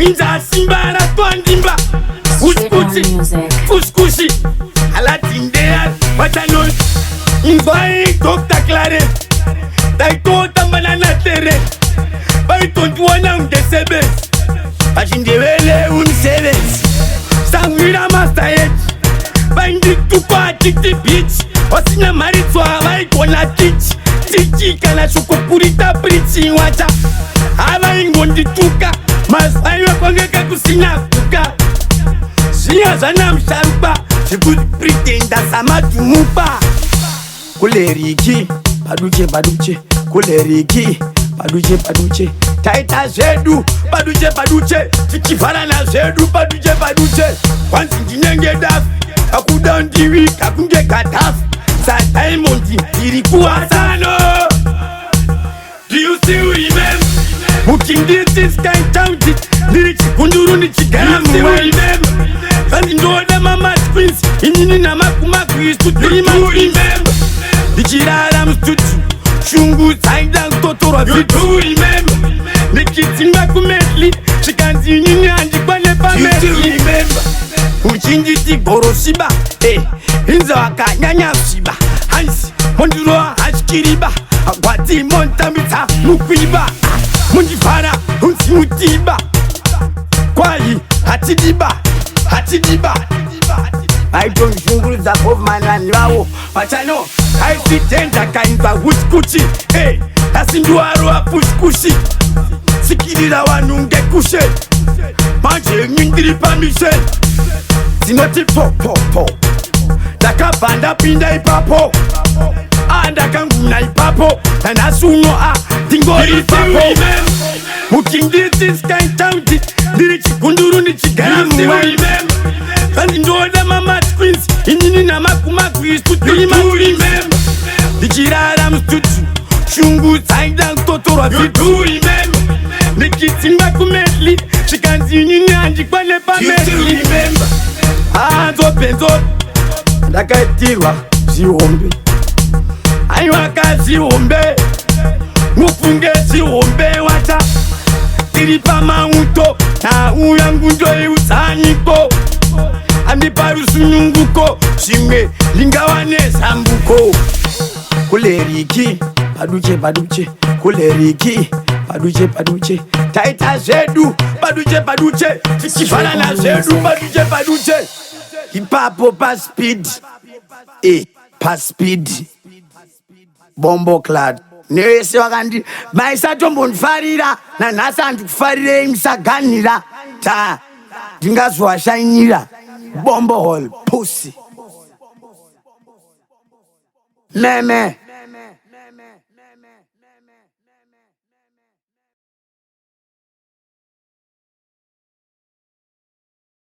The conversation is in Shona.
Inza simba na twandimba Kuskushi Alatindea Watanon Inzwai Dr. Claret Taito tambana na tere Baito ntuwana ungesebes Bashindewele unisebes Sangwira master yet Bindi tupa titi bitch Osina maritwa waiko na teach Tiki kana shukupurita prichi wacha Haba ingondi tuka Masaiwa kwangeka kusina kuka Shia zana msharuba Shibudi pretenda sama tumupa Kuleriki Paduche Kuleriki Paduche Taita zedu Paduche Chikifara na zedu Paduche Kwanzi njinenge dafu Akuda ndiwi kakunge katafu Sa Diamondi ilikuwa sano. Do you still remember? Mukindi this kind county Nirichi kunduru ni chigana. Do you still remember? Kandi ndoda mama twins Inini na makumaku istu dream. Do you remember? Nichirara mstutu Shungu saida utotoro vitu. Do you remember? Nikitimba kumetli Shikanzi nini anjikwane pa metli. Do you remember? Uchinjiti goroshiba Inza waka nyanya shiba Hansi Monduro hashkiriba Akwati montamita Mukwiba Mundifara Unsi mutiba Kwali Hatidiba I don't shunguru za hovmana niwao Pachano Haisi tenda kainza huskuchi Asinduaro apushkushi Sikirira wanunge kushe Manje ngindiri pamishe Sinoti po Dakapanda pinda ipapo Andakanguna ipapo Tanasuno Dingori ipapo Mukindi this kind county Nirichi kunduru ni chigana. Kandi ndoda mama twins Inini na makumaku istu dream. Do you remember? Nichirara mstutu Shungu saida utotoro vitu. Do you remember? Nikitimba kumetli Shikanzi nini anjikwane pa metli. Do you remember? Penzo Ndakatirwa zihombe Aiwaka zihombe Mufunge zihombe wata Tiripa mauto Na uyangundo usanyiko Amiparu sunyunguko Shime lingawane sambuko Kuleriki Paduche Kuleriki Paduche Taita zedu Paduche Chikifana na zedu Paduche Hipapo pa speed pa speed Bombo clad Nese wakandi Maisa tombo nfarira Na nasa antukufarire imsaganira Ta Dingaswa shainira Bombo hall Pussy Meme